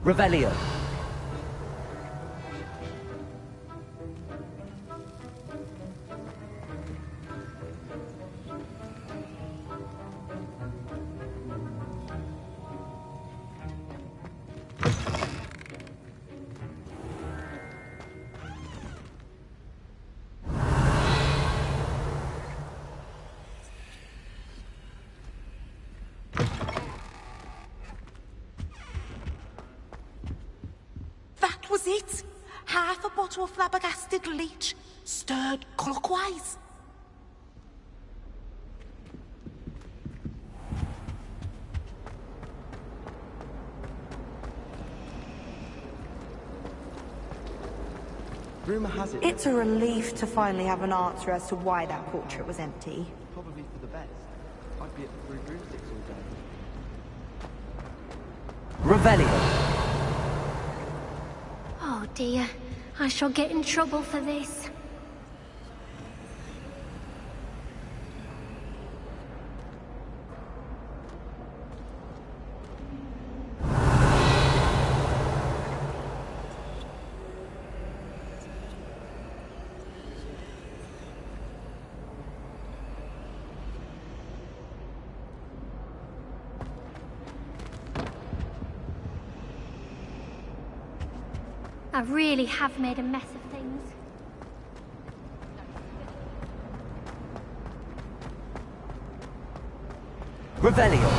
Revelio. Was it? Half a bottle of flabbergasted leech, stirred clockwise. Rumour has it... It's a relief to finally have an answer as to why that portrait was empty. Probably for the best. I'd be at the 3 broomsticks all day. Revelio. Oh dear, I shall get in trouble for this. I really have made a mess of things. Revelio.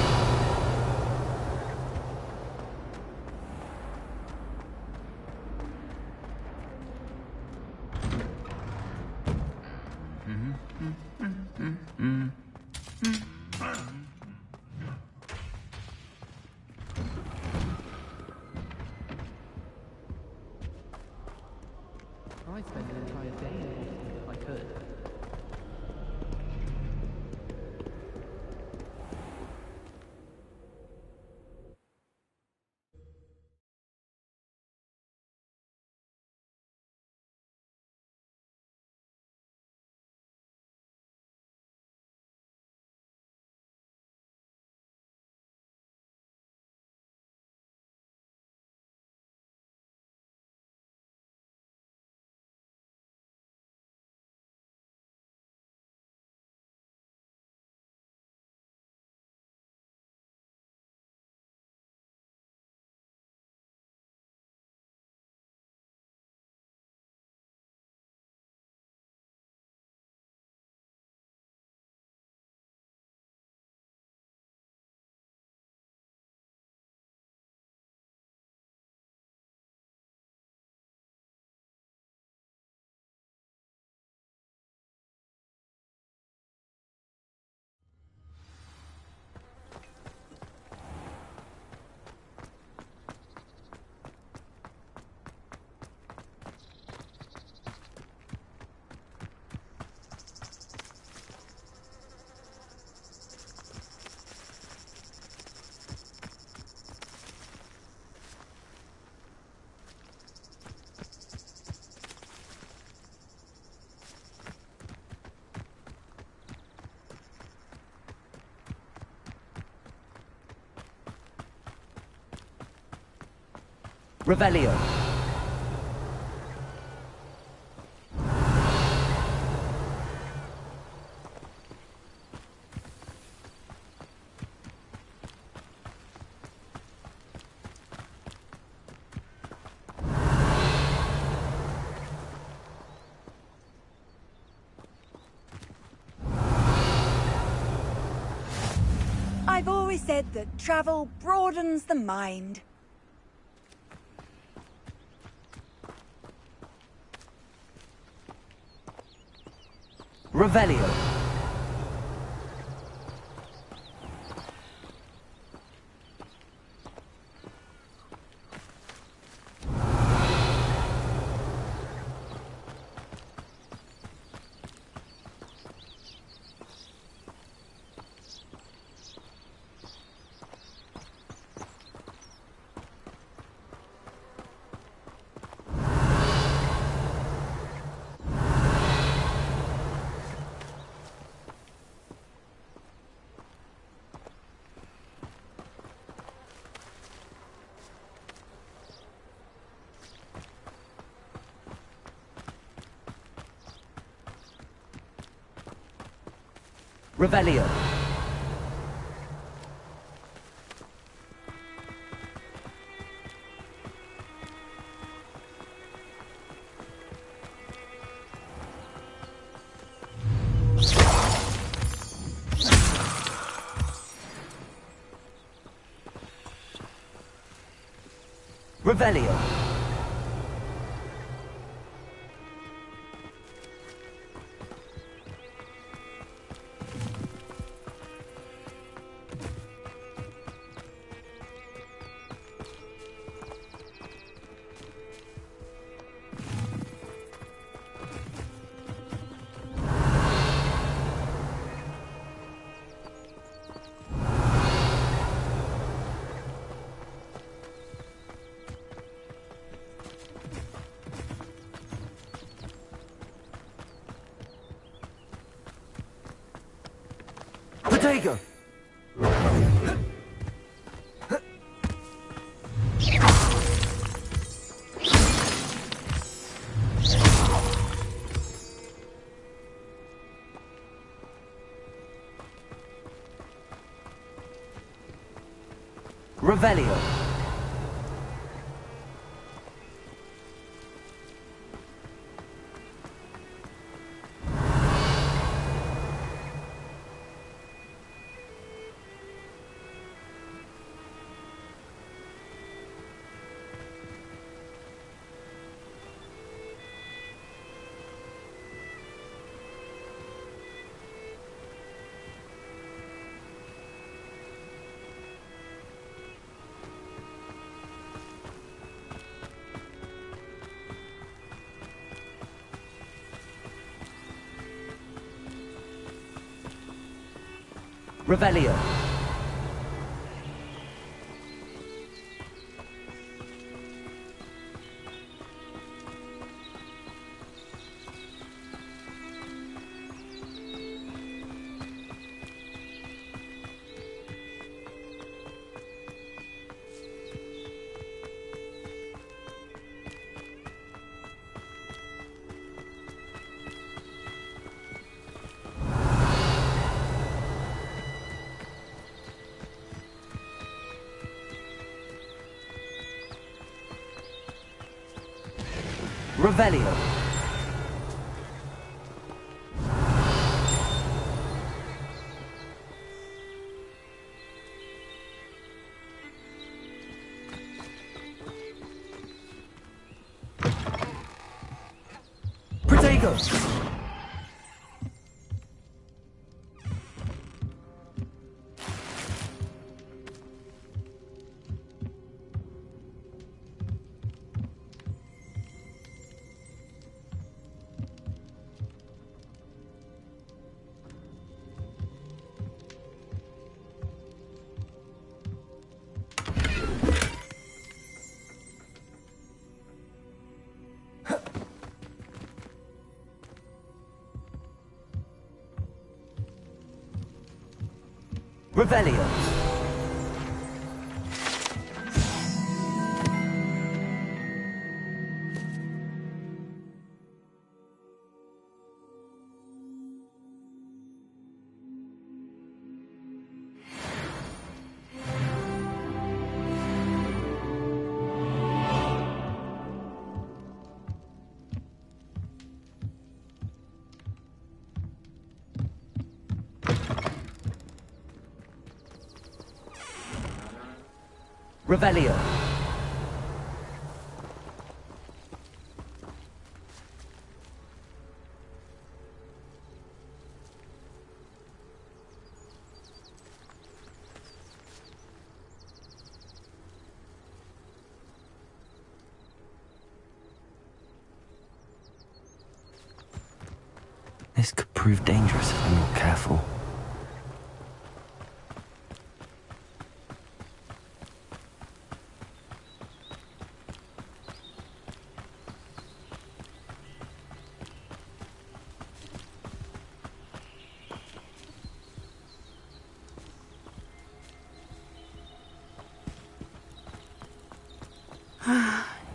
I'd spend an entire day in it if I could. Revelio. I've always said that travel broadens the mind. Revelio. Revelio. Revelio. Potato! Revelio. Revelio. Revelio. Protego. Revelio. Revelio. This could prove dangerous if I'm not careful.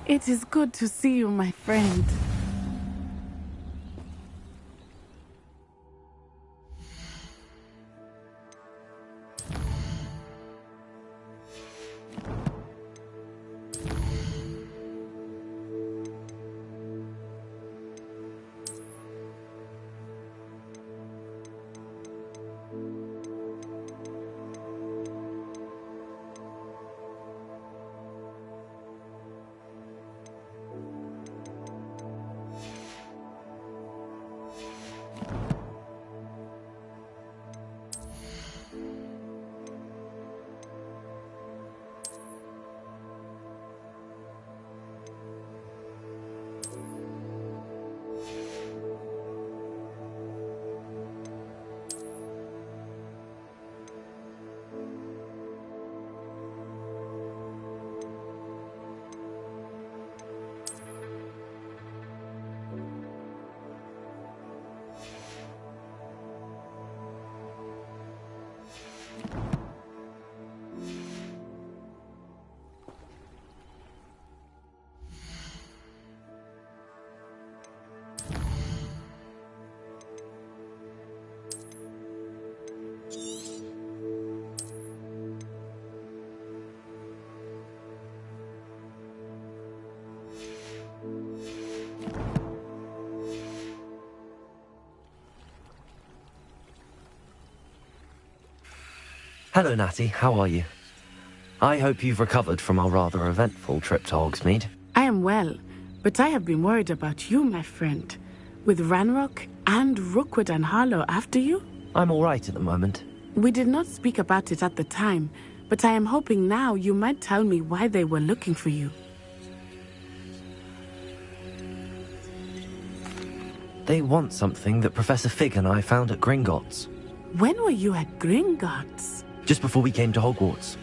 It is good to see you, my friend. Hello, Natty. How are you? I hope you've recovered from our rather eventful trip to Hogsmeade. I am well, but I have been worried about you, my friend. With Ranrock and Rookwood and Harlow after you? I'm all right at the moment. We did not speak about it at the time, but I am hoping now you might tell me why they were looking for you. They want something that Professor Fig and I found at Gringotts. When were you at Gringotts? Just before we came to Hogwarts.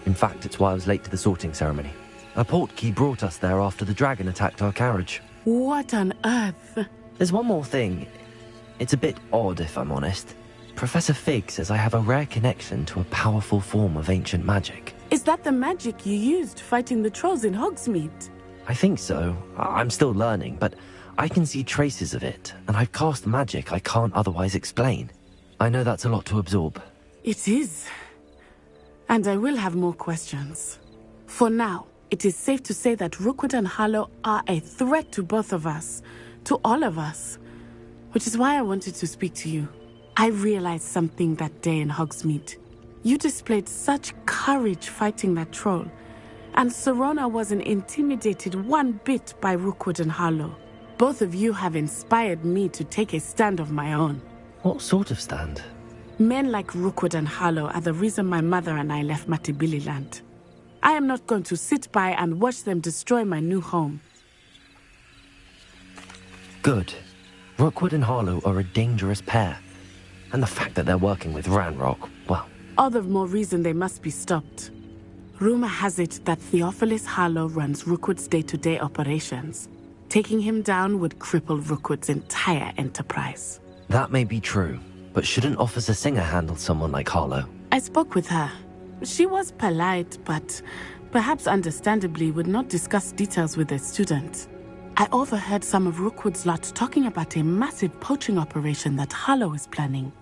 In fact, it's why I was late to the sorting ceremony. A portkey brought us there after the dragon attacked our carriage. What on earth? There's one more thing. It's a bit odd, if I'm honest. Professor Fig says I have a rare connection to a powerful form of ancient magic. Is that the magic you used fighting the trolls in Hogsmeade? I think so. I'm still learning, but I can see traces of it, and I've cast magic I can't otherwise explain. I know that's a lot to absorb. It is. And I will have more questions. For now, it is safe to say that Rookwood and Harlow are a threat to both of us, to all of us. Which is why I wanted to speak to you. I realized something that day in Hogsmeade. You displayed such courage fighting that troll, and Serona wasn't intimidated one bit by Rookwood and Harlow. Both of you have inspired me to take a stand of my own. What sort of stand? Men like Rookwood and Harlow are the reason my mother and I left Matabeleland. I am not going to sit by and watch them destroy my new home. Good. Rookwood and Harlow are a dangerous pair. And the fact that they're working with Ranrock, well... All the more reason they must be stopped. Rumor has it that Theophilus Harlow runs Rookwood's day-to-day operations. Taking him down would cripple Rookwood's entire enterprise. That may be true, but shouldn't Officer Singer handle someone like Harlow? I spoke with her. She was polite, but perhaps understandably would not discuss details with a student. I overheard some of Rookwood's lot talking about a massive poaching operation that Harlow is planning.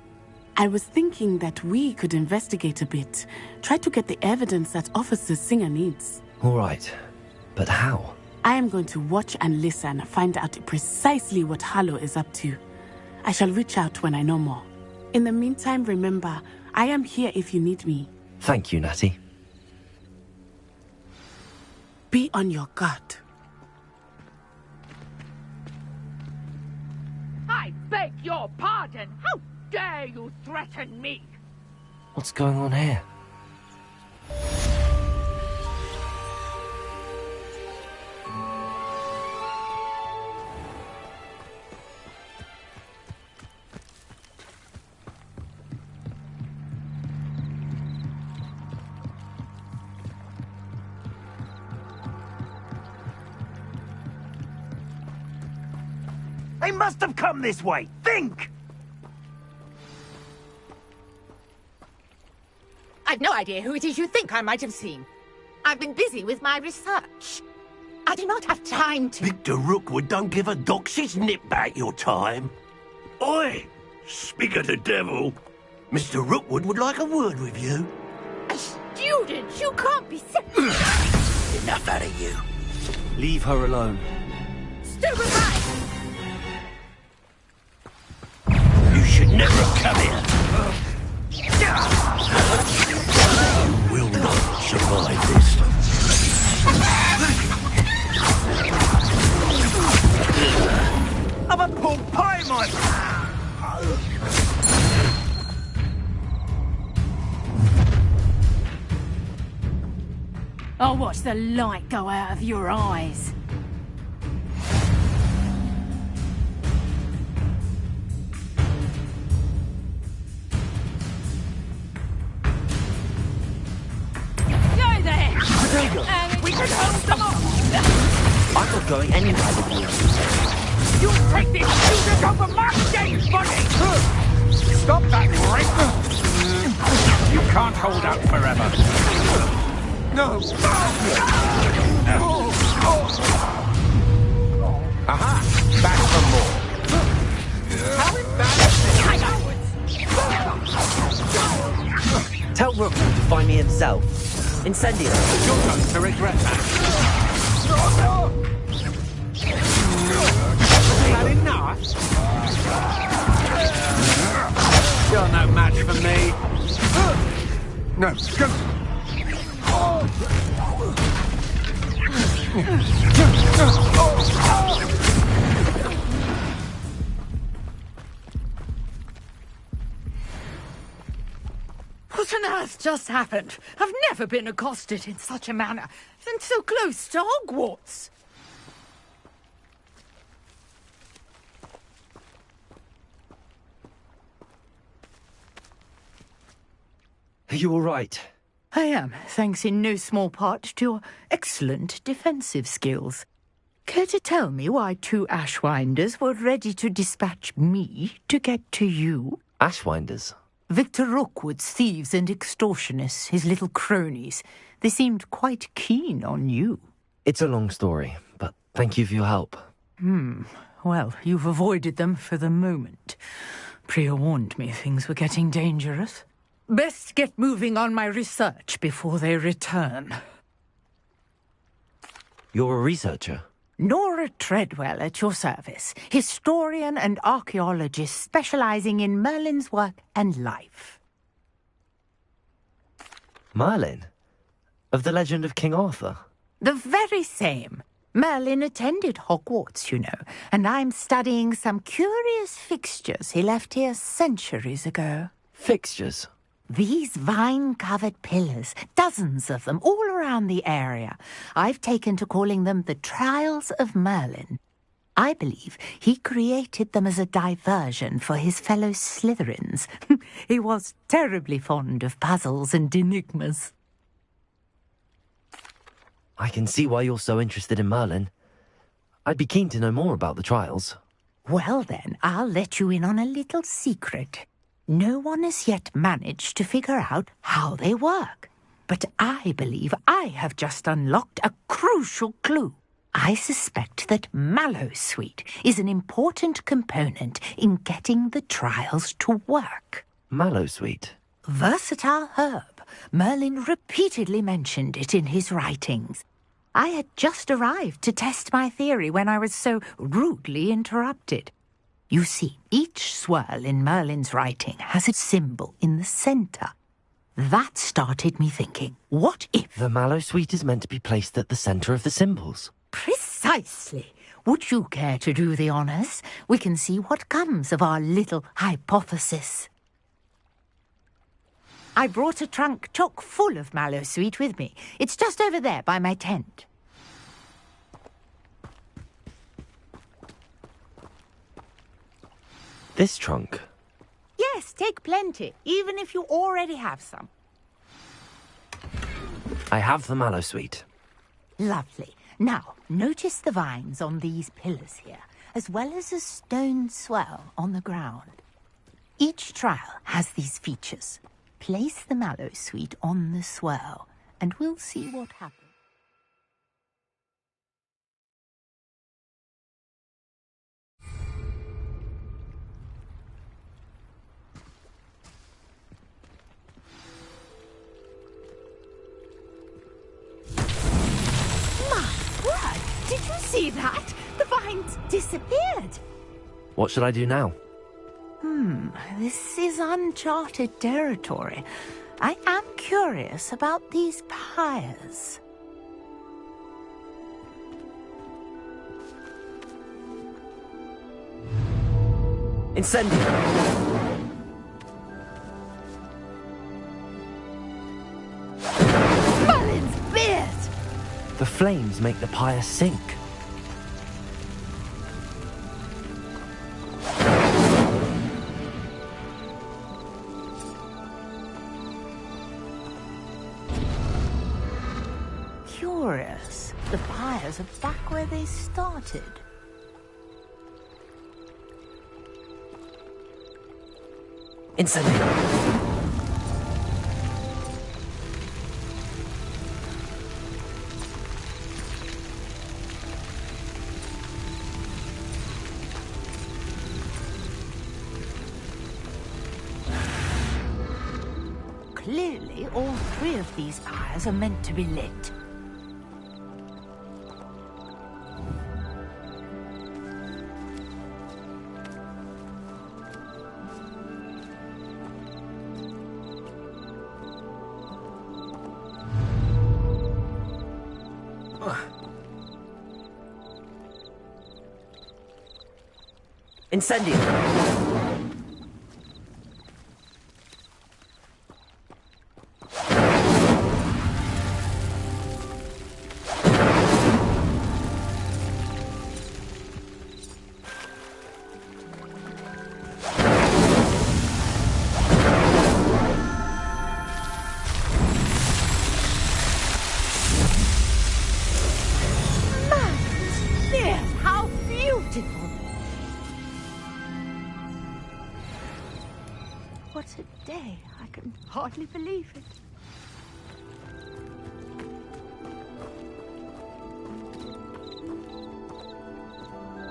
I was thinking that we could investigate a bit, try to get the evidence that Officer Singer needs. All right, but how? I am going to watch and listen, find out precisely what Harlow is up to. I shall reach out when I know more. In the meantime, remember, I am here if you need me. Thank you, Natty. Be on your guard. I beg your pardon. How dare you threaten me? What's going on here? They must have come this way. Think! I've no idea who it is you think I might have seen. I've been busy with my research. I do not have time to... Victor Rookwood don't give a doxy's nip back your time. Oi! Speak of the devil. Mr. Rookwood would like a word with you. A student? You can't be sick. Enough out of you. Leave her alone. Stupefy! You should never have come here. You will not survive this. I'm a pork pie, man! I'll watch the light go out of your eyes. Go there! We can hold them off! I'm not going anywhere with you. You take this student over my dead body! Stop that, Rick! You can't hold out forever. No! Aha! Back for more. How embarrassing! Tell Rookwood to find me himself. Incendio. Your turn to regret that. Is that enough? You're no match for me. No, go. What on earth just happened? I've never been accosted in such a manner, and so close to Hogwarts. Are you all right? I am, thanks in no small part to your excellent defensive skills. Care to tell me why two Ashwinders were ready to dispatch me to get to you? Ashwinders? Victor Rookwood's thieves and extortionists, his little cronies. They seemed quite keen on you. It's a long story, but thank you for your help. Well, you've avoided them for the moment. Priya warned me things were getting dangerous. Best get moving on my research before they return. You're a researcher? Nora Treadwell at your service, historian and archaeologist specializing in Merlin's work and life. Merlin? Of the legend of King Arthur? The very same. Merlin attended Hogwarts, you know, and I'm studying some curious fixtures he left here centuries ago. Fixtures? These vine-covered pillars, dozens of them, all around the area. I've taken to calling them the Trials of Merlin. I believe he created them as a diversion for his fellow Slytherins. He was terribly fond of puzzles and enigmas. I can see why you're so interested in Merlin. I'd be keen to know more about the trials. Well then, I'll let you in on a little secret. No one has yet managed to figure out how they work. But I believe I have just unlocked a crucial clue. I suspect that Mallowsweet is an important component in getting the trials to work. Mallowsweet? Versatile herb. Merlin repeatedly mentioned it in his writings. I had just arrived to test my theory when I was so rudely interrupted. You see, each swirl in Merlin's writing has a symbol in the centre. That started me thinking, what if... The Mallowsweet is meant to be placed at the centre of the symbols. Precisely. Would you care to do the honours? We can see what comes of our little hypothesis. I brought a trunk chock full of Mallowsweet with me. It's just over there by my tent. This trunk? Yes, take plenty, even if you already have some. I have the Mallowsweet. Lovely. Now, notice the vines on these pillars here. as well as a stone swell on the ground. Each trial has these features. Place the mallow sweet on the swell, and we'll see what happens. Did you see that? The vines disappeared. What should I do now? This is uncharted territory. I am curious about these pyres. Incendio! Merlin's beard! The flames make the pyre sink. Curious. The pyres are back where they started. Incendio! Clearly, all three of these pyres are meant to be lit. Incendio! How beautiful! What a day. I can hardly believe it.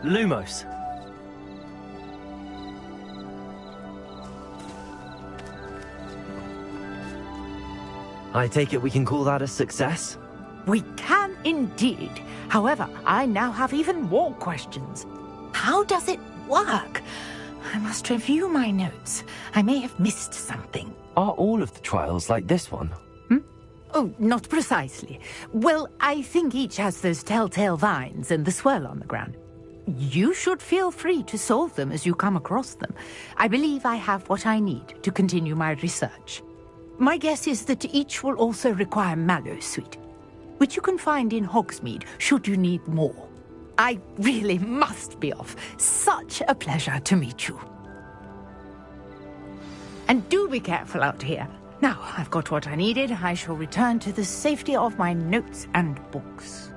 Lumos! I take it we can call that a success? We can indeed. However, I now have even more questions. How does it work? I must review my notes. I may have missed something. Are all of the trials like this one? Oh, not precisely. Well, I think each has those telltale vines and the swirl on the ground. You should feel free to solve them as you come across them. I believe I have what I need to continue my research. My guess is that each will also require mallow sweet, which you can find in Hogsmeade should you need more. I really must be off. Such a pleasure to meet you. And do be careful out here. Now I've got what I needed, I shall return to the safety of my notes and books.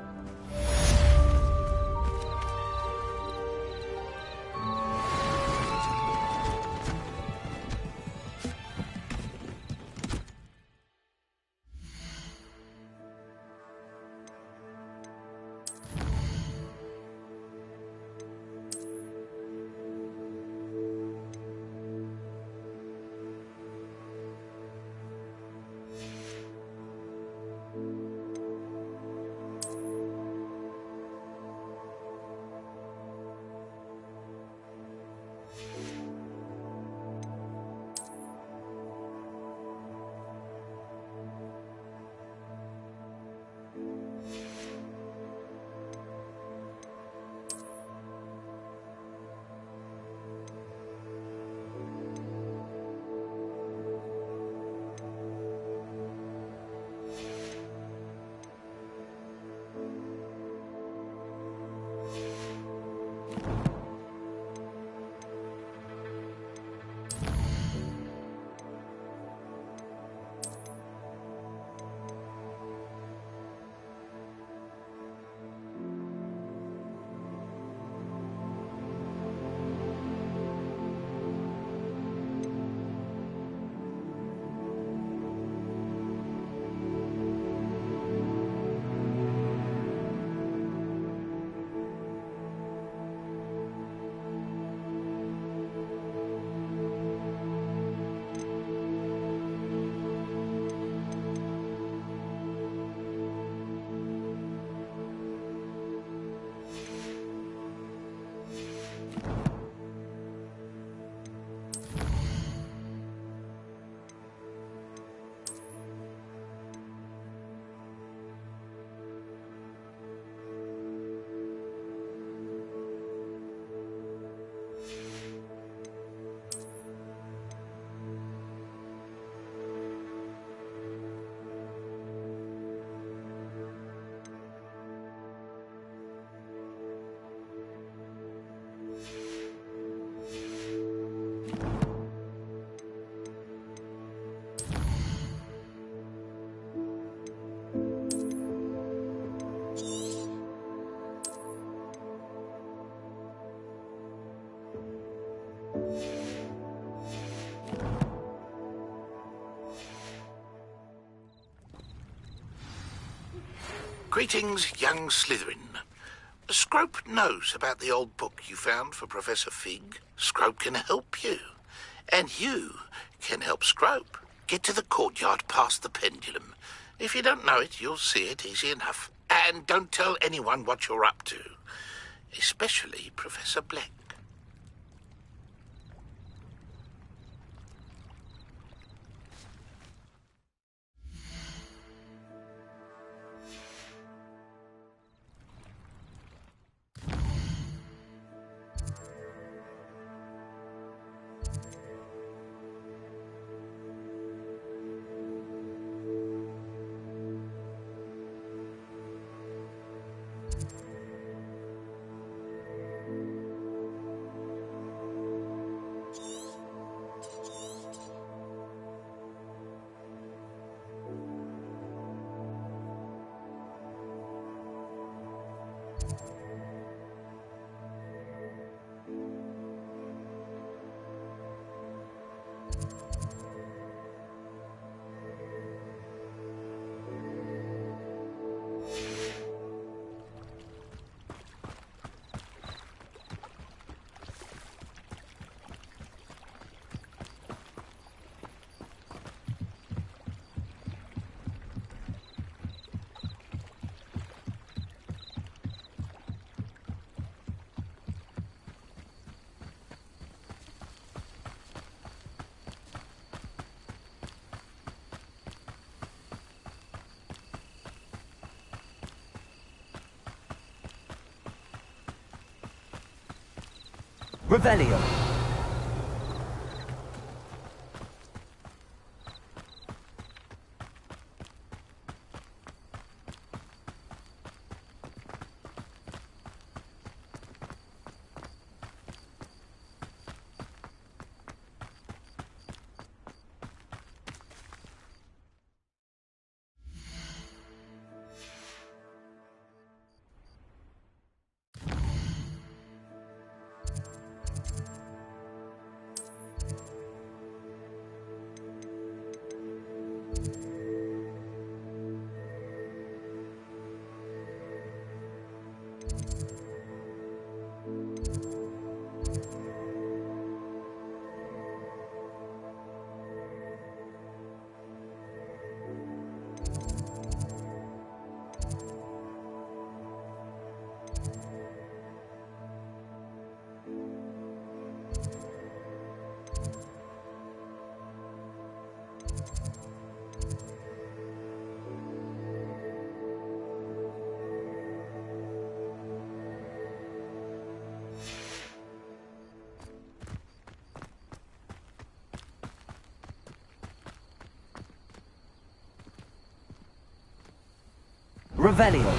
Greetings, young Slytherin. Scrope knows about the old book you found for Professor Fig. Scrope can help you. And you can help Scrope. Get to the courtyard past the pendulum. If you don't know it, you'll see it easy enough. And don't tell anyone what you're up to. Especially Professor Black. Revelio. Revelio.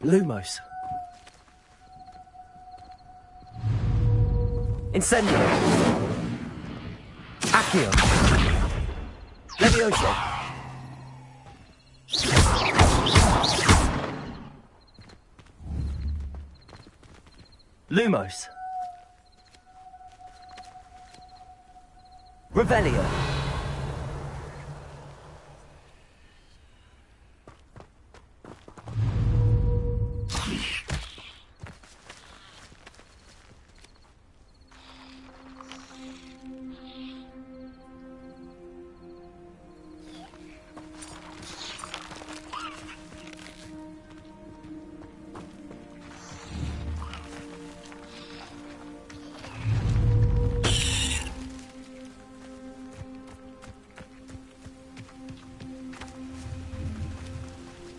Lumos. Incendio. Accio. Levioso. Lumos. Revelio.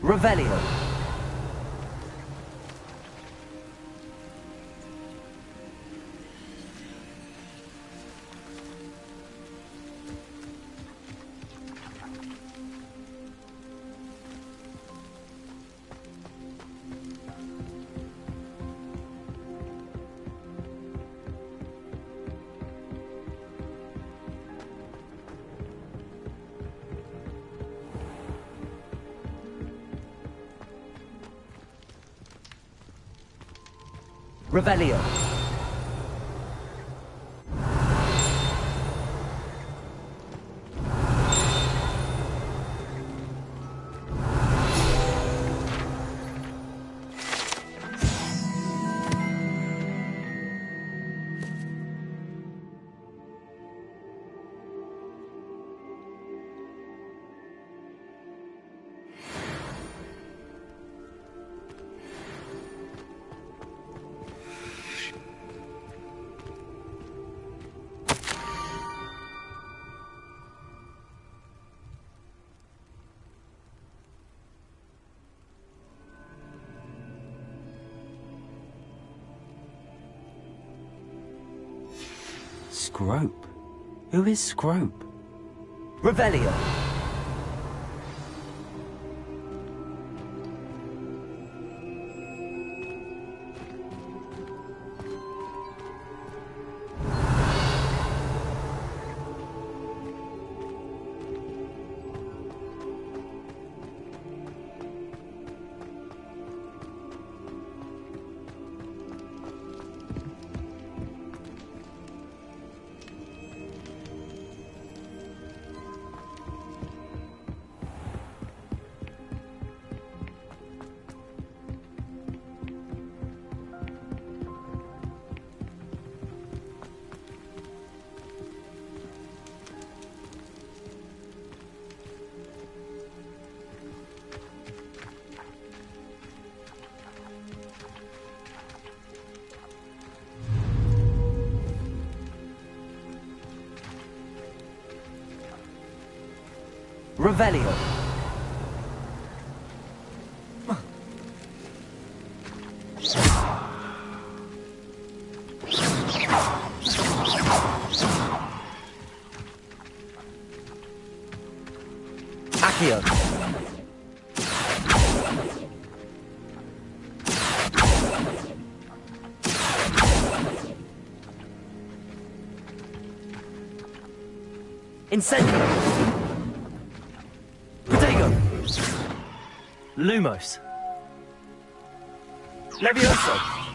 Revelio. Revelio. Scrope? Who is Scrope? Revelio! Revelio. Accio. Incendio. Lumos. Levioso.